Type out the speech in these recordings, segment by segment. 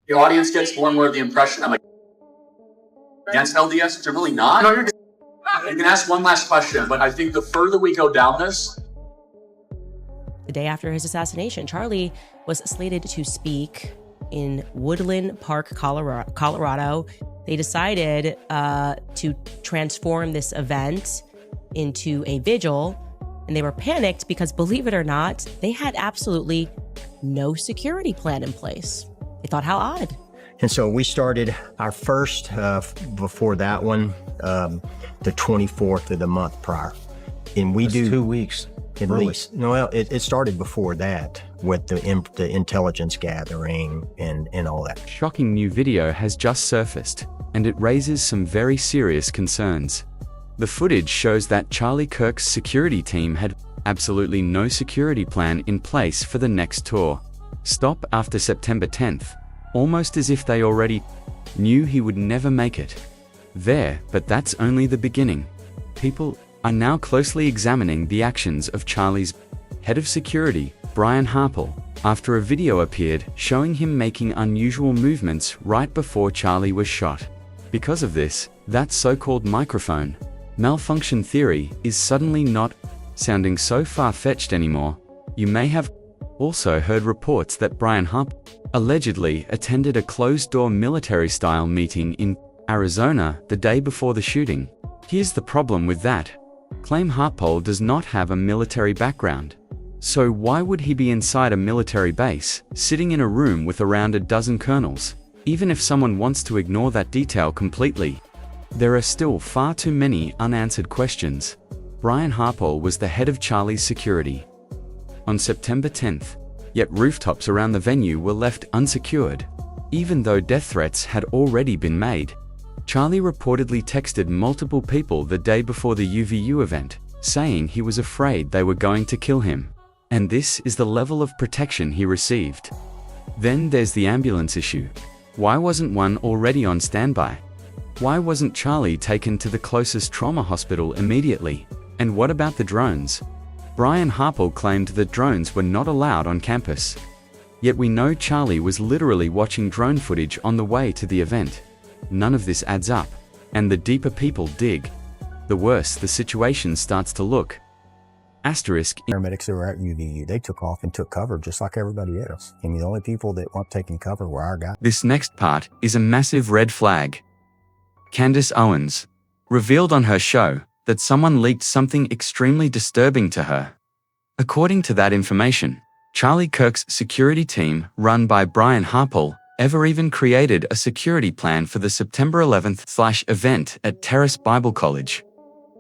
The audience gets more and more of the impression I'm against LDS, which I'm really not. No, you can ask one last question, but I think the further we go down this. The day after his assassination, Charlie was slated to speak in Woodland Park, Colorado. They decided to transform this event into a vigil, and they were panicked because, believe it or not, they had absolutely no security plan in place. They thought, how odd. And so we started our first, before that one, the 24th of the month prior. And we do 2 weeks. At least. No, well, it started before that with the intelligence gathering and all that. Shocking new video has just surfaced, and it raises some very serious concerns. The footage shows that Charlie Kirk's security team had absolutely no security plan in place for the next tour stop after September 10th, almost as if they already knew he would never make it there. But that's only the beginning. People are now closely examining the actions of Charlie's head of security, Brian Harpole, after a video appeared showing him making unusual movements right before Charlie was shot. Because of this, that so-called microphone malfunction theory is suddenly not sounding so far-fetched anymore. You may have also heard reports that Brian Harpole allegedly attended a closed-door military-style meeting in Arizona the day before the shooting. Here's the problem with that claim. Harpole does not have a military background. So why would he be inside a military base, sitting in a room with around a dozen colonels? Even if someone wants to ignore that detail completely, there are still far too many unanswered questions. Brian Harpole was the head of Charlie's security on September 10th, yet rooftops around the venue were left unsecured, even though death threats had already been made. Charlie reportedly texted multiple people the day before the UVU event, saying he was afraid they were going to kill him. And this is the level of protection he received. Then there's the ambulance issue. Why wasn't one already on standby? Why wasn't Charlie taken to the closest trauma hospital immediately? And what about the drones? Brian Harpole claimed that drones were not allowed on campus. Yet we know Charlie was literally watching drone footage on the way to the event. None of this adds up, and the deeper people dig, the worse the situation starts to look. Asterisk. Paramedics that were at UVU, they took off and took cover just like everybody else. I mean, the only people that weren't taking cover were our guys. This next part is a massive red flag. Candace Owens revealed on her show that someone leaked something extremely disturbing to her. According to that information, Charlie Kirk's security team, run by Brian Harpole, ever even created a security plan for the September 11th event at Terrace Bible College.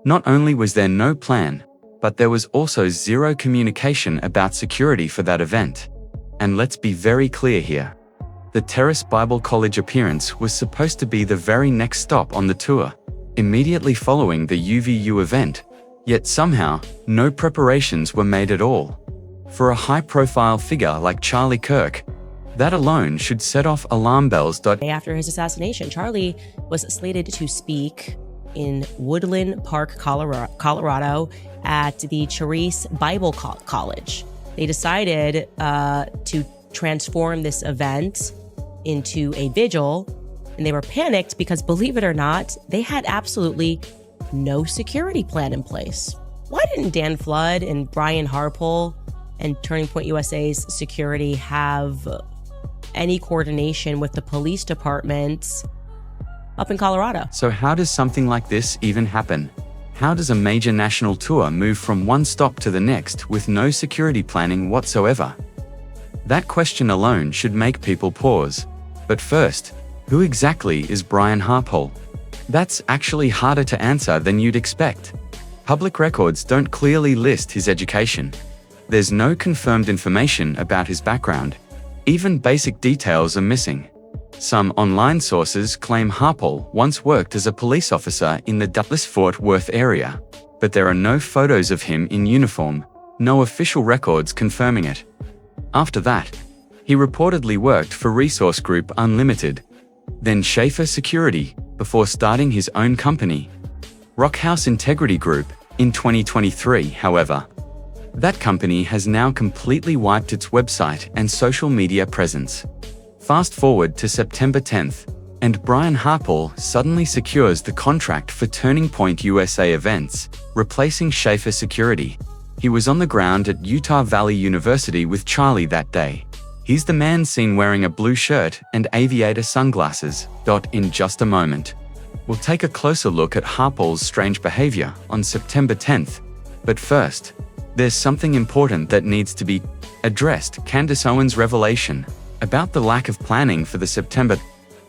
Not only was there no plan, but there was also zero communication about security for that event. And let's be very clear here. The Terrace Bible College appearance was supposed to be the very next stop on the tour, immediately following the UVU event, yet somehow, no preparations were made at all. For a high-profile figure like Charlie Kirk, that alone should set off alarm bells. After his assassination, Charlie was slated to speak in Woodland Park, Colorado at the Charisse Bible College. They decided to transform this event into a vigil, and they were panicked because, believe it or not, they had absolutely no security plan in place. Why didn't Dan Flood and Brian Harpole and Turning Point USA's security have any coordination with the police departments up in Colorado? So how does something like this even happen? How does a major national tour move from one stop to the next with no security planning whatsoever? That question alone should make people pause. But first, who exactly is Brian Harpole? That's actually harder to answer than you'd expect. Public records don't clearly list his education. There's no confirmed information about his background. Even basic details are missing. Some online sources claim Harpole once worked as a police officer in the Dallas-Fort Worth area, but there are no photos of him in uniform, no official records confirming it. After that, he reportedly worked for Resource Group Unlimited, then Sh0oter Security, before starting his own company, Rockhouse Integrity Group, in 2023, however. That company has now completely wiped its website and social media presence. Fast forward to September 10th, and Brian Harpole suddenly secures the contract for Turning Point USA events, replacing Sh0oter Security. He was on the ground at Utah Valley University with Charlie that day. He's the man seen wearing a blue shirt and aviator sunglasses. In just a moment, we'll take a closer look at Harpole's strange behavior on September 10th. But first, there's something important that needs to be addressed. Candace Owens' revelation about the lack of planning for the September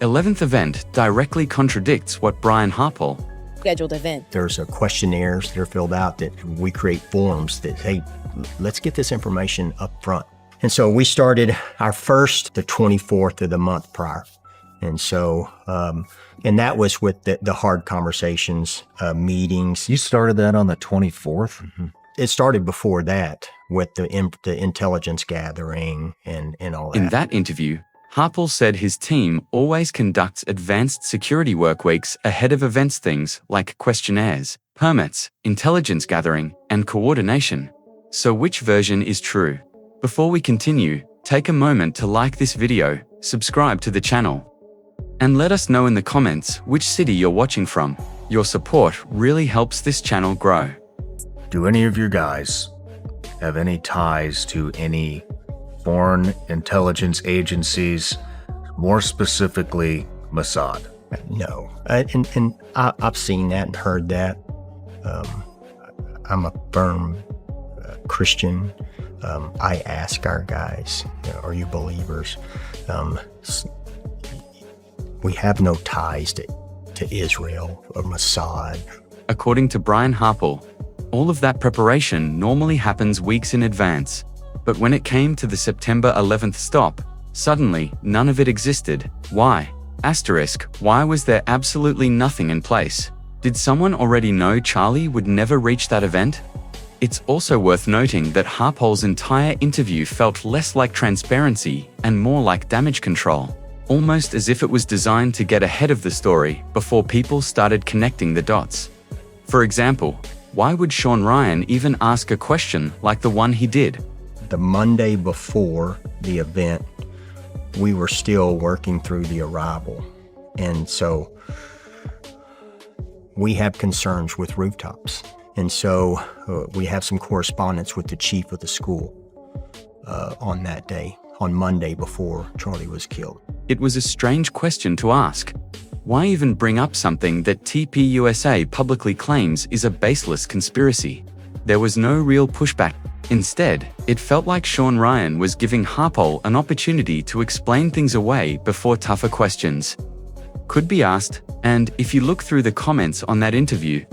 11th event directly contradicts what Brian Harpole scheduled event. There's questionnaires that are filled out that we create forms that, hey, let's get this information up front. And so we started our first the 24th of the month prior. And so, and that was with the hard conversations, meetings. You started that on the 24th? Mm-hmm. It started before that with the intelligence gathering and all that. In that interview, Harpole said his team always conducts advanced security work weeks ahead of events, things like questionnaires, permits, intelligence gathering, and coordination. So which version is true? Before we continue, take a moment to like this video, subscribe to the channel, and let us know in the comments which city you're watching from. Your support really helps this channel grow. Do any of your guys have any ties to any foreign intelligence agencies, more specifically Mossad? No, and I've seen that and heard that. I'm a firm Christian. I ask our guys, are you believers? We have no ties to Israel or Mossad. According to Brian Harpole, all of that preparation normally happens weeks in advance. But when it came to the September 11th stop, suddenly none of it existed. Why? Why was there absolutely nothing in place? Did someone already know Charlie would never reach that event? It's also worth noting that Harpole's entire interview felt less like transparency and more like damage control, almost as if it was designed to get ahead of the story before people started connecting the dots. For example, why would Sean Ryan even ask a question like the one he did? The Monday before the event, we were still working through the arrival. And so we have concerns with rooftops. And so we have some correspondence with the chief of the school on that day, on Monday before Charlie was killed. It was a strange question to ask. Why even bring up something that TPUSA publicly claims is a baseless conspiracy? There was no real pushback. Instead, it felt like Sean Ryan was giving Harpole an opportunity to explain things away before tougher questions could be asked. And if you look through the comments on that interview,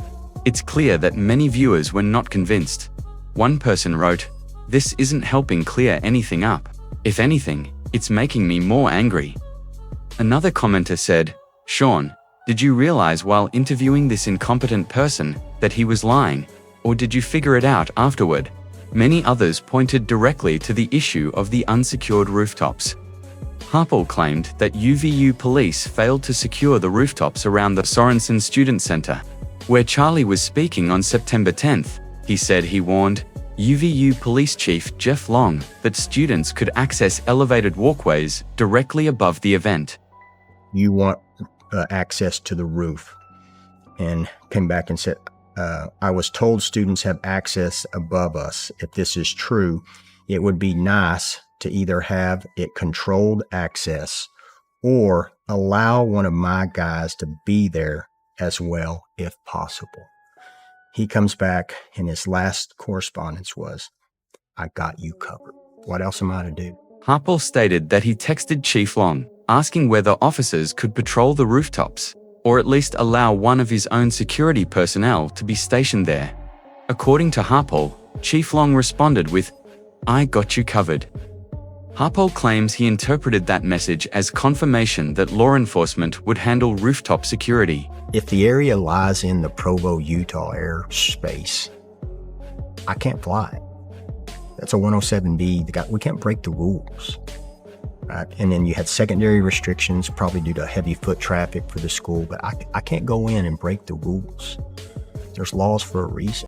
it's clear that many viewers were not convinced. One person wrote, "This isn't helping clear anything up. If anything, it's making me more angry." Another commenter said, "Sean, did you realize while interviewing this incompetent person that he was lying, or did you figure it out afterward?" Many others pointed directly to the issue of the unsecured rooftops. Harpole claimed that UVU police failed to secure the rooftops around the Sorensen Student Center, where Charlie was speaking on September 10th. He said he warned UVU Police Chief Jeff Long that students could access elevated walkways directly above the event. You want access to the roof, and came back and said, I was told students have access above us. If this is true, it would be nice to either have it controlled access or allow one of my guys to be there as well if possible. He comes back and his last correspondence was, "I got you covered. What else am I to do?" Harpole stated that he texted Chief Long, asking whether officers could patrol the rooftops, or at least allow one of his own security personnel to be stationed there. According to Harpole, Chief Long responded with, "I got you covered." Harpole claims he interpreted that message as confirmation that law enforcement would handle rooftop security. If the area lies in the Provo, Utah airspace, I can't fly. That's a 107B. We can't break the rules. Right? And then you had secondary restrictions, probably due to heavy foot traffic for the school, but I can't go in and break the rules. There's laws for a reason.